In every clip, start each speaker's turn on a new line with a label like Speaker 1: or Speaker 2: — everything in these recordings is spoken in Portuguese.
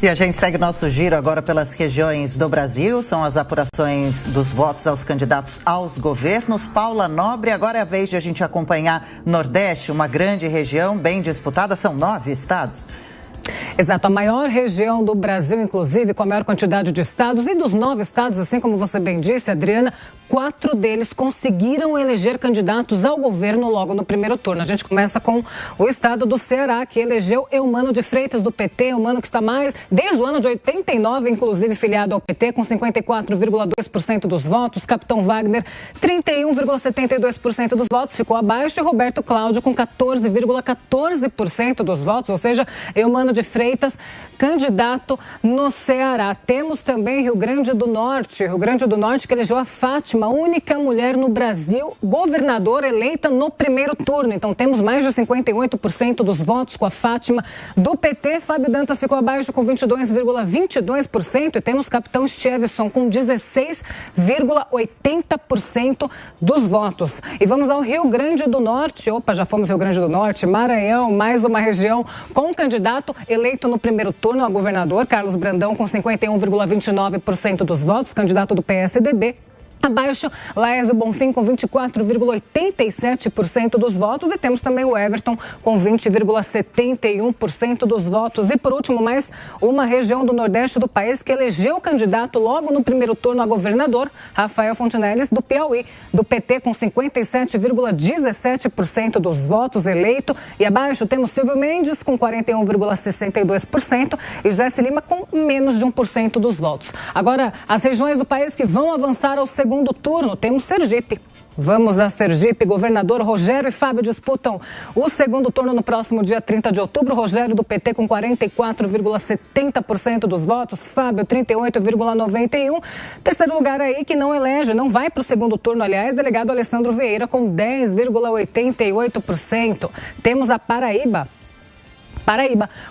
Speaker 1: E a gente segue nosso giro agora pelas regiões do Brasil. São as apurações dos votos aos candidatos aos governos. Paula Nobre, agora é a vez de a gente acompanhar Nordeste, uma grande região bem disputada. São 9 estados.
Speaker 2: Exato, a maior região do Brasil, inclusive, com a maior quantidade de estados. E dos 9 estados, assim como você bem disse, Adriana, 4 deles conseguiram eleger candidatos ao governo logo no primeiro turno. A gente começa com o estado do Ceará, que elegeu Eumano de Freitas, do PT, Eumano que está mais, desde o ano de 89, inclusive filiado ao PT, com 54,2% dos votos. Capitão Wagner, 31,72% dos votos, ficou abaixo. E Roberto Cláudio, com 14,14% dos votos, ou seja, Eumano de Freitas, candidato no Ceará. Temos também Rio Grande do Norte, que elegeu a Fátima, única mulher no Brasil governadora eleita no primeiro turno. Então temos mais de 58% dos votos com a Fátima do PT. Fábio Dantas ficou abaixo com 22,22% e temos Capitão Stevson com 16,80% dos votos. E vamos ao Rio Grande do Norte. Já fomos Rio Grande do Norte, Maranhão, mais uma região com um candidato eleito no primeiro turno a governador, Carlos Brandão, com 51,29% dos votos, candidato do PSDB. Abaixo, Laésio Bonfim com 24,87% dos votos e temos também o Everton com 20,71% dos votos. E por último, mais uma região do Nordeste do país que elegeu o candidato logo no primeiro turno a governador, Rafael Fontinelles, do Piauí, do PT com 57,17% dos votos eleito. E abaixo temos Silvio Mendes com 41,62% e Jesse Lima com menos de 1% dos votos. Agora, as regiões do país que vão avançar ao segundo turno, temos Sergipe. Vamos a Sergipe. Governador Rogério e Fábio disputam o segundo turno no próximo dia 30 de outubro. Rogério do PT com 44,70% dos votos. Fábio, 38,91%. Terceiro lugar aí que não elege, não vai para o segundo turno, aliás, delegado Alessandro Vieira com 10,88%. Temos a Paraíba,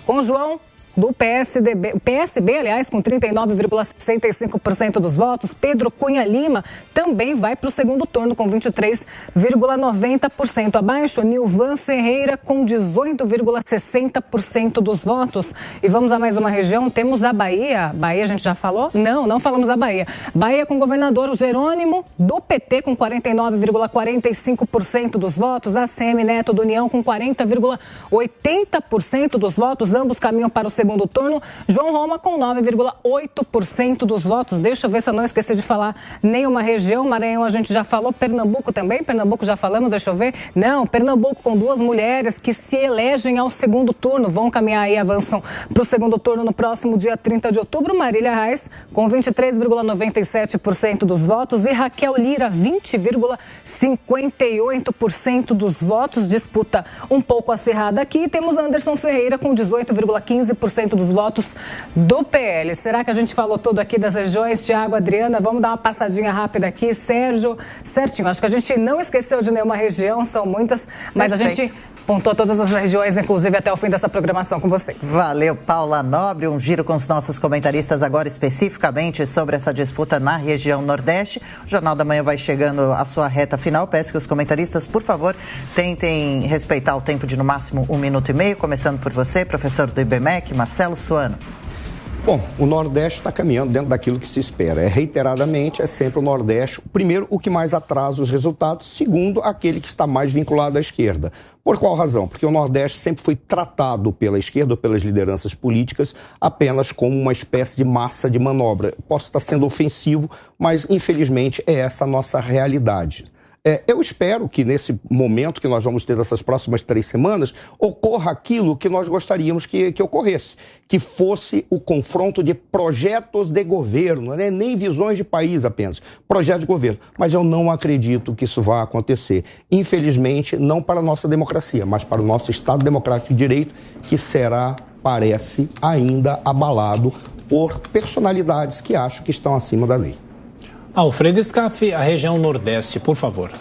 Speaker 2: com João do PSB, aliás, com 39,65% dos votos. Pedro Cunha Lima também vai para o segundo turno com 23,90%. Abaixo, Nilvan Ferreira com 18,60% dos votos. E vamos a mais uma região, temos a Bahia. Bahia a gente já falou? Não falamos da Bahia. Bahia com o governador Jerônimo do PT com 49,45% dos votos. ACM Neto do União com 40,80% dos votos. Ambos caminham para o segundo turno. João Roma com 9,8% dos votos. Deixa eu ver se eu não esqueci de falar nenhuma região. Maranhão a gente já falou. Pernambuco também. Pernambuco já falamos, deixa eu ver. Não, Pernambuco com 2 mulheres que se elegem ao segundo turno. Vão caminhar e avançam para o segundo turno no próximo dia 30 de outubro. Marília Reis com 23,97% dos votos e Raquel Lira, 20,58% dos votos. Disputa um pouco acirrada aqui. Temos Anderson Ferreira com 18,15% dos votos do PL. Será que a gente falou tudo aqui das regiões? Tiago, Adriana, vamos dar uma passadinha rápida aqui. Sérgio, certinho. Acho que a gente não esqueceu de nenhuma região, são muitas, mas a gente pontuou todas as regiões, inclusive até o fim dessa programação com vocês.
Speaker 1: Valeu, Paula Nobre. Um giro com os nossos comentaristas agora especificamente sobre essa disputa na região Nordeste. O Jornal da Manhã vai chegando à sua reta final. Peço que os comentaristas, por favor, tentem respeitar o tempo de no máximo 1 minuto e meio, começando por você, professor do IBMEC, Marcelo Suano.
Speaker 3: Bom, o Nordeste está caminhando dentro daquilo que se espera. Reiteradamente, é sempre o Nordeste, primeiro, o que mais atrasa os resultados, segundo, aquele que está mais vinculado à esquerda. Por qual razão? Porque o Nordeste sempre foi tratado pela esquerda ou pelas lideranças políticas apenas como uma espécie de massa de manobra. Posso estar sendo ofensivo, mas infelizmente é essa a nossa realidade. Eu espero que nesse momento que nós vamos ter dessas próximas 3 semanas, ocorra aquilo que nós gostaríamos que ocorresse, que fosse o confronto de projetos de governo, né? Nem visões de país apenas, projetos de governo. Mas eu não acredito que isso vá acontecer. Infelizmente, não para a nossa democracia, mas para o nosso Estado Democrático de Direito, que será, parece, ainda abalado por personalidades que acho que estão acima da lei.
Speaker 4: Alfredo Scaff, a região Nordeste, por favor.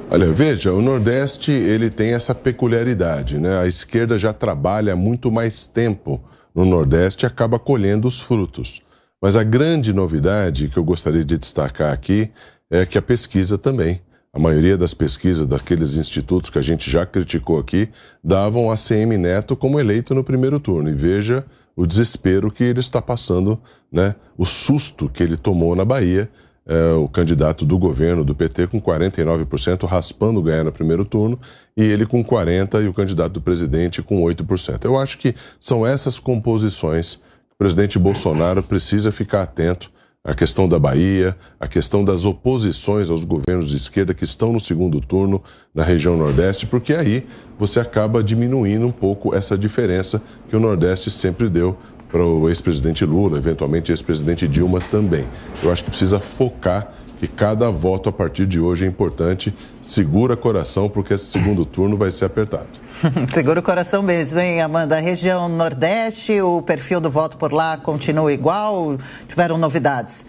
Speaker 5: Olha, veja, o Nordeste ele tem essa peculiaridade, né? A esquerda já trabalha há muito mais tempo no Nordeste e acaba colhendo os frutos. Mas a grande novidade que eu gostaria de destacar aqui é que a pesquisa também. A maioria das pesquisas daqueles institutos que a gente já criticou aqui davam a ACM Neto como eleito no primeiro turno. E veja o desespero que ele está passando, né? O susto que ele tomou na Bahia, o candidato do governo, do PT, com 49%, raspando ganhar no primeiro turno, e ele com 40% e o candidato do presidente com 8%. Eu acho que são essas composições que o presidente Bolsonaro precisa ficar atento. A questão da Bahia, a questão das oposições aos governos de esquerda que estão no segundo turno na região Nordeste, porque aí você acaba diminuindo um pouco essa diferença que o Nordeste sempre deu para o ex-presidente Lula, eventualmente ex-presidente Dilma também. Eu acho que precisa focar que cada voto a partir de hoje é importante. Segura coração, porque esse segundo turno vai ser apertado.
Speaker 1: Segura o coração mesmo, hein, Amanda? A região Nordeste, o perfil do voto por lá continua igual? Tiveram novidades?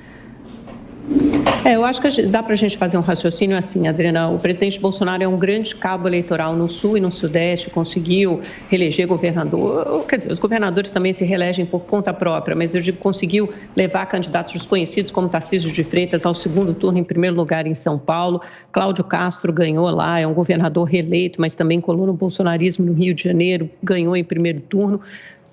Speaker 6: Eu acho que dá para a gente fazer um raciocínio assim, Adriana. O presidente Bolsonaro é um grande cabo eleitoral no Sul e no Sudeste, conseguiu reeleger governador, quer dizer, os governadores também se reelegem por conta própria, mas eu digo, conseguiu levar candidatos desconhecidos como Tarcísio de Freitas ao segundo turno em primeiro lugar em São Paulo. Cláudio Castro ganhou lá, é um governador reeleito, mas também colou no bolsonarismo no Rio de Janeiro, ganhou em primeiro turno.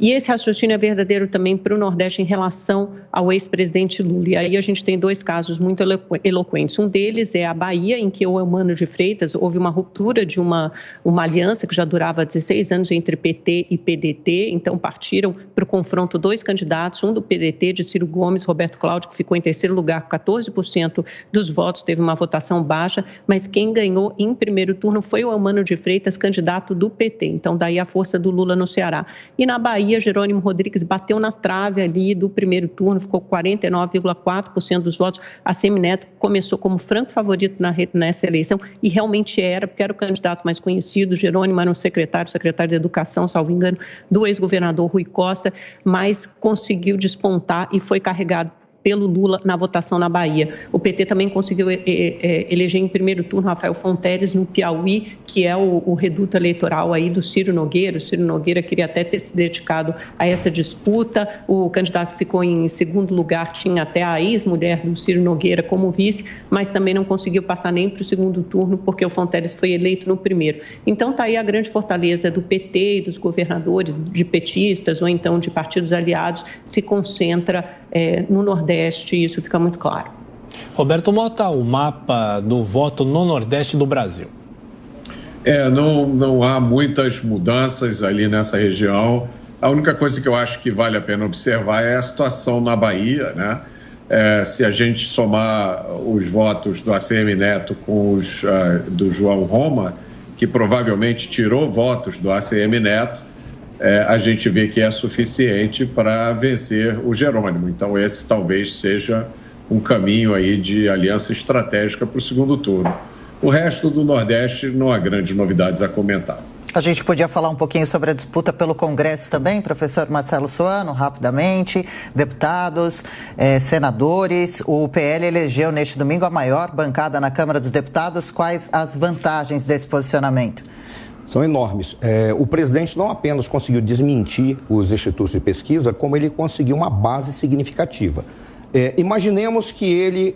Speaker 6: E esse raciocínio é verdadeiro também para o Nordeste em relação ao ex-presidente Lula. E aí a gente tem dois casos muito eloquentes. Um deles é a Bahia, em que o Eumano de Freitas houve uma ruptura de uma aliança que já durava 16 anos entre PT e PDT. Então partiram para o confronto dois candidatos, um do PDT, de Ciro Gomes, Roberto Cláudio, que ficou em terceiro lugar com 14% dos votos, teve uma votação baixa, mas quem ganhou em primeiro turno foi o Eumano de Freitas, candidato do PT. Então daí a força do Lula no Ceará. E na Bahia, Jerônimo Rodrigues bateu na trave ali do primeiro turno, ficou 49,4% dos votos. A Semineto começou como franco favorito nessa eleição e realmente era, porque era o candidato mais conhecido. Jerônimo era um secretário de Educação, salvo engano, do ex-governador Rui Costa, mas conseguiu despontar e foi carregado pelo Lula na votação na Bahia. O PT também conseguiu eleger em primeiro turno Rafael Fonteles no Piauí, que é o reduto eleitoral aí do Ciro Nogueira. O Ciro Nogueira queria até ter se dedicado a essa disputa. O candidato que ficou em segundo lugar tinha até a ex-mulher do Ciro Nogueira como vice, mas também não conseguiu passar nem para o segundo turno, porque o Fonteles foi eleito no primeiro. Então está aí a grande fortaleza do PT e dos governadores, de petistas ou então de partidos aliados, se concentra no Nordeste, e isso fica muito claro.
Speaker 4: Roberto, mostra o mapa do voto no Nordeste do Brasil.
Speaker 7: Não há muitas mudanças ali nessa região. A única coisa que eu acho que vale a pena observar é a situação na Bahia, né? Se a gente somar os votos do ACM Neto com os do João Roma, que provavelmente tirou votos do ACM Neto, a gente vê que é suficiente para vencer o Jerônimo. Então esse talvez seja um caminho aí de aliança estratégica para o segundo turno. O resto do Nordeste não há grandes novidades a comentar.
Speaker 1: A gente podia falar um pouquinho sobre a disputa pelo Congresso também, professor Marcelo Suano, rapidamente. Deputados, senadores, o PL elegeu neste domingo a maior bancada na Câmara dos Deputados. Quais as vantagens desse posicionamento?
Speaker 3: São enormes. O presidente não apenas conseguiu desmentir os institutos de pesquisa, como ele conseguiu uma base significativa. Imaginemos que ele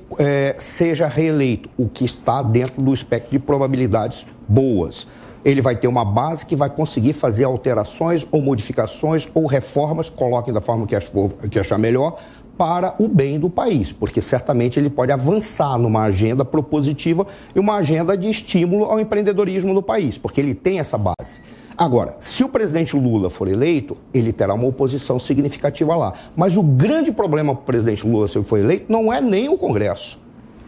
Speaker 3: seja reeleito, o que está dentro do espectro de probabilidades boas. Ele vai ter uma base que vai conseguir fazer alterações ou modificações ou reformas, coloquem da forma que achar melhor, para o bem do país, porque certamente ele pode avançar numa agenda propositiva e uma agenda de estímulo ao empreendedorismo no país, porque ele tem essa base. Agora, se o presidente Lula for eleito, ele terá uma oposição significativa lá. Mas o grande problema para o presidente Lula, se ele for eleito, não é nem o Congresso.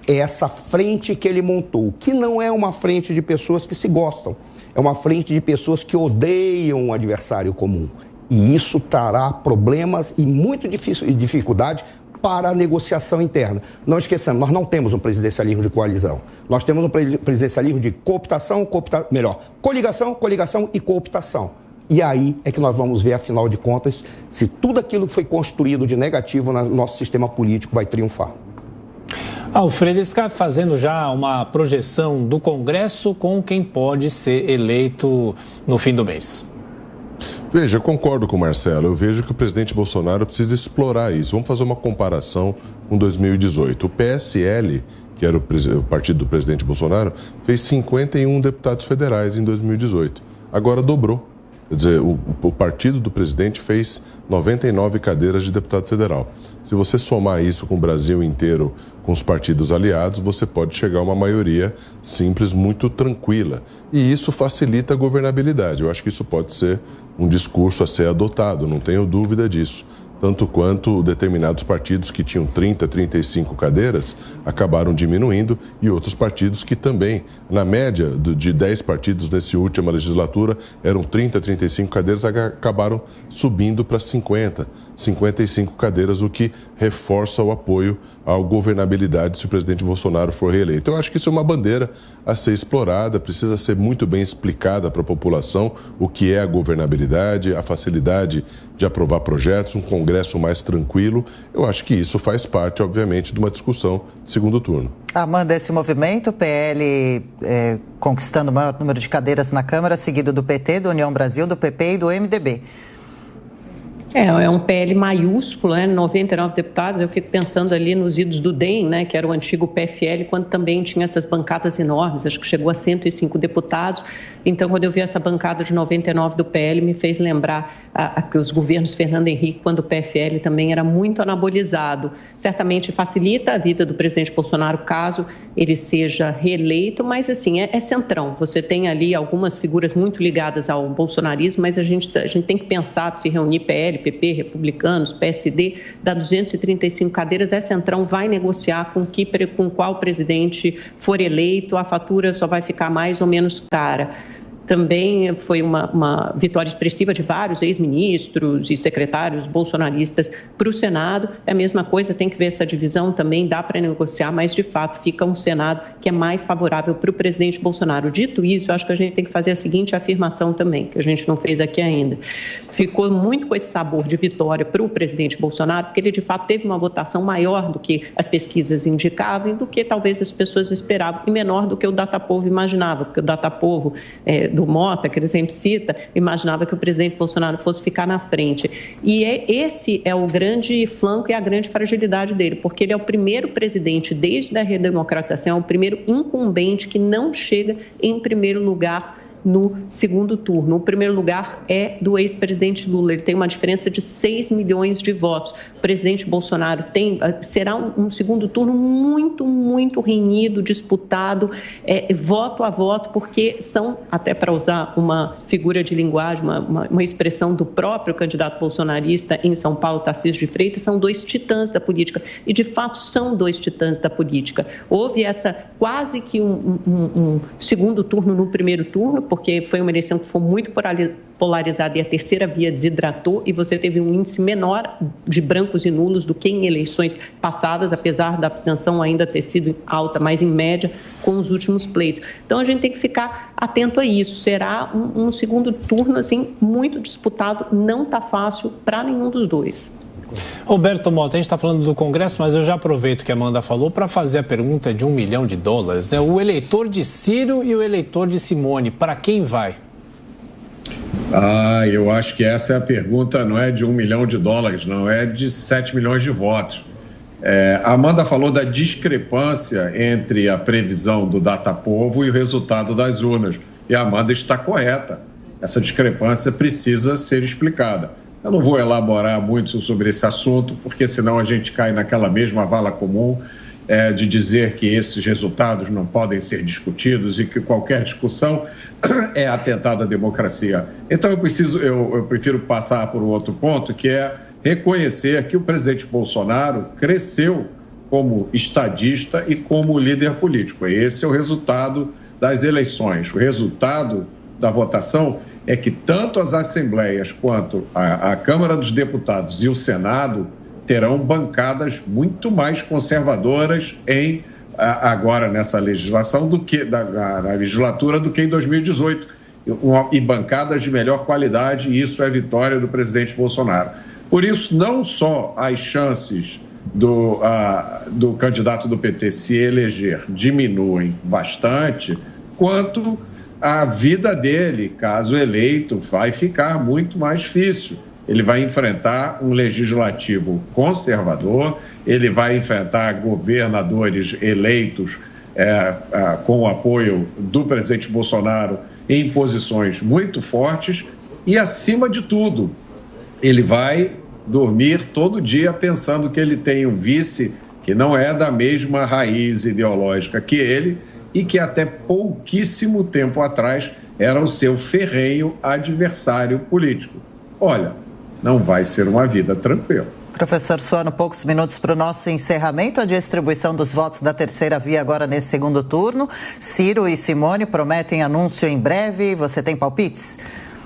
Speaker 3: É essa frente que ele montou, que não é uma frente de pessoas que se gostam. É uma frente de pessoas que odeiam um adversário comum. E isso trará problemas e muita dificuldade para a negociação interna. Não esqueçamos, nós não temos um presidencialismo de coalizão. Nós temos um presidencialismo de coligação e cooptação. E aí é que nós vamos ver, afinal de contas, se tudo aquilo que foi construído de negativo no nosso sistema político vai triunfar.
Speaker 4: O Fredesca fazendo já uma projeção do Congresso com quem pode ser eleito no fim do mês.
Speaker 5: Veja, eu concordo com o Marcelo. Eu vejo que o presidente Bolsonaro precisa explorar isso. Vamos fazer uma comparação com 2018. O PSL, que era o partido do presidente Bolsonaro, fez 51 deputados federais em 2018. Agora dobrou. Quer dizer, o partido do presidente fez 99 cadeiras de deputado federal. Se você somar isso com o Brasil inteiro, com os partidos aliados, você pode chegar a uma maioria simples, muito tranquila. E isso facilita a governabilidade. Eu acho que isso pode ser um discurso a ser adotado, não tenho dúvida disso. Tanto quanto determinados partidos que tinham 30, 35 cadeiras acabaram diminuindo e outros partidos que também, na média de 10 partidos nessa última legislatura, eram 30, 35 cadeiras, acabaram subindo para 50, 55 cadeiras, o que reforça o apoio à governabilidade se o presidente Bolsonaro for reeleito. Eu acho que isso é uma bandeira a ser explorada, precisa ser muito bem explicada para a população o que é a governabilidade, a facilidade de aprovar projetos, um Congresso mais tranquilo. Eu acho que isso faz parte, obviamente, de uma discussão de segundo turno.
Speaker 1: Amanda, esse movimento, o PL conquistando o maior número de cadeiras na Câmara, seguido do PT, do União Brasil, do PP e do MDB.
Speaker 6: É um PL maiúsculo, né? 99 deputados. Eu fico pensando ali nos idos do DEM, né? Que era o antigo PFL, quando também tinha essas bancadas enormes, acho que chegou a 105 deputados. Então, quando eu vi essa bancada de 99 do PL, me fez lembrar que os governos Fernando Henrique, quando o PFL também era muito anabolizado. Certamente facilita a vida do presidente Bolsonaro, caso ele seja reeleito, mas assim, é centrão. Você tem ali algumas figuras muito ligadas ao bolsonarismo, mas a gente tem que pensar, se reunir PL, PP, republicanos, PSD, dá 235 cadeiras, é centrão, vai negociar com qual presidente for eleito, a fatura só vai ficar mais ou menos cara. Também foi uma vitória expressiva de vários ex-ministros e secretários bolsonaristas para o Senado. É a mesma coisa, tem que ver essa divisão também, dá para negociar, mas de fato fica um Senado que é mais favorável para o presidente Bolsonaro. Dito isso, acho que a gente tem que fazer a seguinte afirmação também, que a gente não fez aqui ainda. Ficou muito com esse sabor de vitória para o presidente Bolsonaro, porque ele de fato teve uma votação maior do que as pesquisas indicavam e do que talvez as pessoas esperavam, e menor do que o Datapovo imaginava, porque o Datapovo do Mota, que ele sempre cita, imaginava que o presidente Bolsonaro fosse ficar na frente. E esse é o grande flanco e a grande fragilidade dele, porque ele é o primeiro presidente, desde a redemocratização, é o primeiro incumbente que não chega em primeiro lugar no segundo turno. O primeiro lugar é do ex-presidente Lula. Ele tem uma diferença de 6 milhões de votos. O presidente Bolsonaro será um segundo turno muito, muito renhido, disputado, voto a voto, porque são, até para usar uma figura de linguagem, uma expressão do próprio candidato bolsonarista em São Paulo, Tarcísio de Freitas, são dois titãs da política. E, de fato, são dois titãs da política. Houve quase que um segundo turno no primeiro turno, porque foi uma eleição que foi muito polarizada e a terceira via desidratou, e você teve um índice menor de brancos e nulos do que em eleições passadas, apesar da abstenção ainda ter sido alta, mas em média com os últimos pleitos. Então a gente tem que ficar atento a isso. Será um segundo turno assim muito disputado, não está fácil para nenhum dos dois.
Speaker 4: Roberto Mota, a gente está falando do Congresso, mas eu já aproveito que a Amanda falou para fazer a pergunta de $1 milhão, né? O eleitor de Ciro e o eleitor de Simone, para quem vai?
Speaker 7: Eu acho que essa é a pergunta, não é de $1 milhão, não, é de 7 milhões de votos. A Amanda falou da discrepância entre a previsão do Datapovo e o resultado das urnas, e a Amanda está correta. Essa discrepância precisa ser explicada. Eu não vou elaborar muito sobre esse assunto, porque senão a gente cai naquela mesma vala comum de dizer que esses resultados não podem ser discutidos e que qualquer discussão é atentado à democracia. Então eu prefiro passar por um outro ponto, que é reconhecer que o presidente Bolsonaro cresceu como estadista e como líder político. Esse é o resultado das eleições. O resultado da votação é que tanto as assembleias quanto a Câmara dos Deputados e o Senado terão bancadas muito mais conservadoras agora nessa legislação na legislatura do que em 2018, e bancadas de melhor qualidade, e isso é vitória do presidente Bolsonaro. Por isso, não só as chances do candidato do PT se eleger diminuem bastante, quanto a vida dele, caso eleito, vai ficar muito mais difícil. Ele vai enfrentar um legislativo conservador, ele vai enfrentar governadores eleitos com o apoio do presidente Bolsonaro em posições muito fortes, E, acima de tudo, ele vai dormir todo dia pensando que ele tem um vice que não é da mesma raiz ideológica que ele e que até pouquíssimo tempo atrás era o seu ferrenho adversário político. Olha, não vai ser uma vida tranquila.
Speaker 1: Professor Suano, poucos minutos para o nosso encerramento. A distribuição dos votos da terceira via agora nesse segundo turno. Ciro e Simone prometem anúncio em breve. Você tem palpites?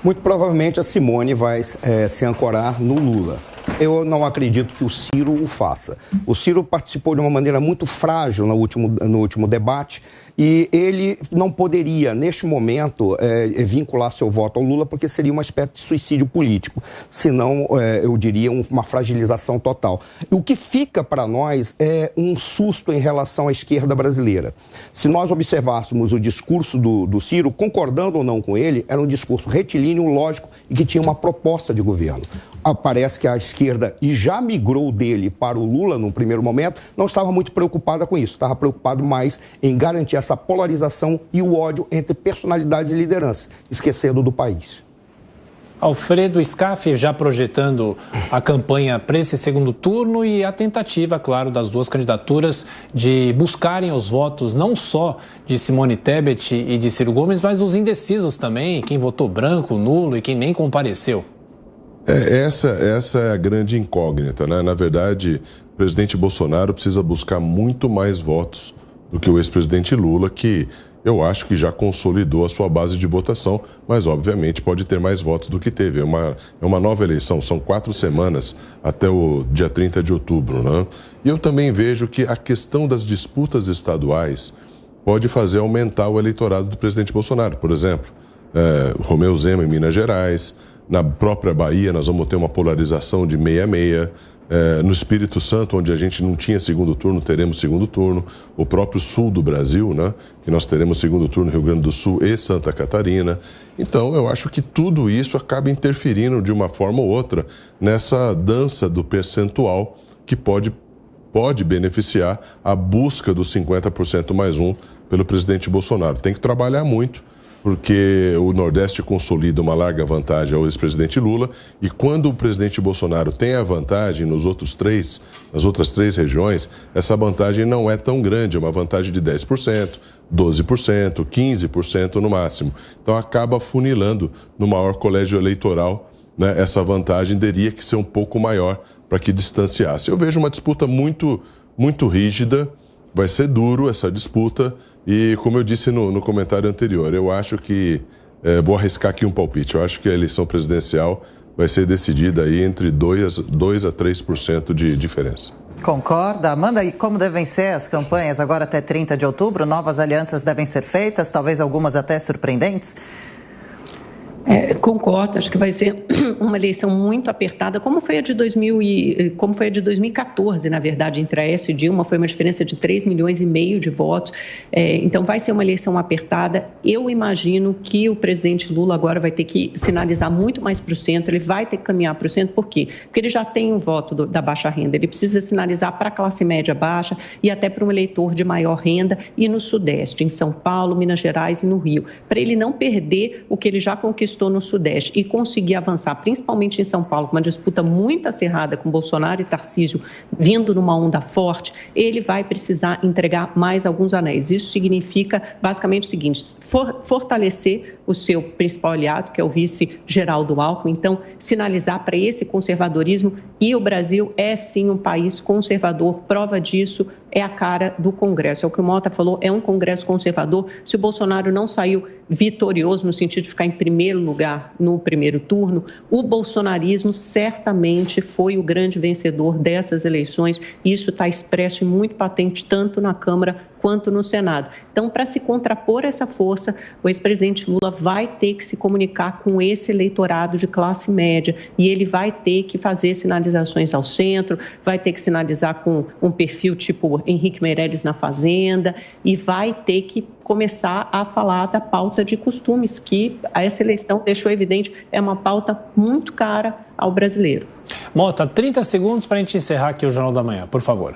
Speaker 3: Muito provavelmente a Simone vai se ancorar no Lula. Eu não acredito que o Ciro o faça. O Ciro participou de uma maneira muito frágil no último debate e ele não poderia, neste momento, vincular seu voto ao Lula porque seria uma espécie de suicídio político. Senão, eu diria, uma fragilização total. E o que fica para nós é um susto em relação à esquerda brasileira. Se nós observássemos o discurso do Ciro, concordando ou não com ele, era um discurso retilíneo, lógico e que tinha uma proposta de governo. Parece que a esquerda, e já migrou dele para o Lula no primeiro momento, não estava muito preocupada com isso. Estava preocupado mais em garantir essa polarização e o ódio entre personalidades e lideranças, esquecendo do país.
Speaker 4: Alfredo Scaff já projetando a campanha para esse segundo turno e a tentativa, claro, das duas candidaturas de buscarem os votos não só de Simone Tebet e de Ciro Gomes, mas dos indecisos também, quem votou branco, nulo e quem nem compareceu.
Speaker 5: Essa é a grande incógnita, né? Na verdade, o presidente Bolsonaro precisa buscar muito mais votos do que o ex-presidente Lula, que eu acho que já consolidou a sua base de votação, mas obviamente pode ter mais votos do que teve. É uma nova eleição, são 4 semanas até o dia 30 de outubro, né? E eu também vejo que a questão das disputas estaduais pode fazer aumentar o eleitorado do presidente Bolsonaro. Por exemplo, Romeu Zema em Minas Gerais. Na própria Bahia, nós vamos ter uma polarização de 6-6. No Espírito Santo, onde a gente não tinha segundo turno, teremos segundo turno. O próprio sul do Brasil, né? Que nós teremos segundo turno no Rio Grande do Sul e Santa Catarina. Então, eu acho que tudo isso acaba interferindo de uma forma ou outra nessa dança do percentual que pode beneficiar a busca dos 50% mais um pelo presidente Bolsonaro. Tem que trabalhar muito, porque o Nordeste consolida uma larga vantagem ao ex-presidente Lula e quando o presidente Bolsonaro tem a vantagem nas outras 3 regiões, essa vantagem não é tão grande, é uma vantagem de 10%, 12%, 15% no máximo. Então acaba funilando no maior colégio eleitoral, né? Essa vantagem teria que ser um pouco maior para que distanciasse. Eu vejo uma disputa muito, muito rígida, vai ser duro essa disputa. E, como eu disse no comentário anterior, eu acho que, vou arriscar aqui um palpite, eu acho que a eleição presidencial vai ser decidida aí entre 2 a 3% de diferença.
Speaker 1: Concorda? Amanda, e como devem ser as campanhas agora até 30 de outubro? Novas alianças devem ser feitas, talvez algumas até surpreendentes?
Speaker 6: Concordo, acho que vai ser uma eleição muito apertada, como foi a de 2014, na verdade, entre Aécio e Dilma, foi uma diferença de 3,5 milhões de votos, então vai ser uma eleição apertada. Eu imagino que o presidente Lula agora vai ter que sinalizar muito mais para o centro, ele vai ter que caminhar para o centro, por quê? Porque ele já tem um voto da baixa renda, ele precisa sinalizar para a classe média baixa e até para um eleitor de maior renda e no Sudeste, em São Paulo, Minas Gerais e no Rio, para ele não perder o que ele já conquistou no Sudeste e conseguir avançar, principalmente em São Paulo, com uma disputa muito acirrada com Bolsonaro e Tarcísio vindo numa onda forte, ele vai precisar entregar mais alguns anéis. Isso significa basicamente o seguinte, fortalecer o seu principal aliado, que é o vice Geraldo Alckmin, então sinalizar para esse conservadorismo, e o Brasil é sim um país conservador, prova disso é a cara do Congresso, é o que o Mota falou, é um Congresso conservador. Se o Bolsonaro não saiu vitorioso no sentido de ficar em primeiro lugar no primeiro turno, o bolsonarismo certamente foi o grande vencedor dessas eleições e isso está expresso e muito patente tanto na Câmara quanto no Senado. Então, para se contrapor essa força, o ex-presidente Lula vai ter que se comunicar com esse eleitorado de classe média e ele vai ter que fazer sinalizações ao centro, vai ter que sinalizar com um perfil tipo Henrique Meirelles na Fazenda e vai ter que começar a falar da pauta de costumes, que essa eleição deixou evidente, é uma pauta muito cara ao brasileiro.
Speaker 4: Mota, 30 segundos para a gente encerrar aqui o Jornal da Manhã, por favor.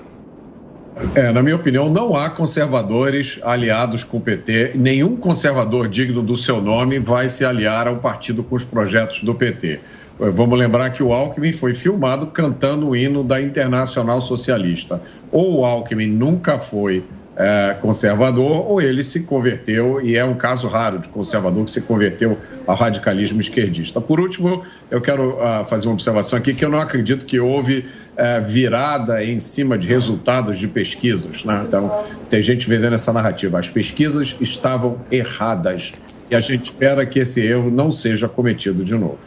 Speaker 7: Na minha opinião, não há conservadores aliados com o PT. Nenhum conservador digno do seu nome vai se aliar ao partido com os projetos do PT. Vamos lembrar que o Alckmin foi filmado cantando o hino da Internacional Socialista. Ou o Alckmin nunca foi conservador, ou ele se converteu, e é um caso raro de conservador que se converteu ao radicalismo esquerdista. Por último, eu quero fazer uma observação aqui, que eu não acredito que houve virada em cima de resultados de pesquisas, né? Então, tem gente vendendo essa narrativa. As pesquisas estavam erradas e a gente espera que esse erro não seja cometido de novo.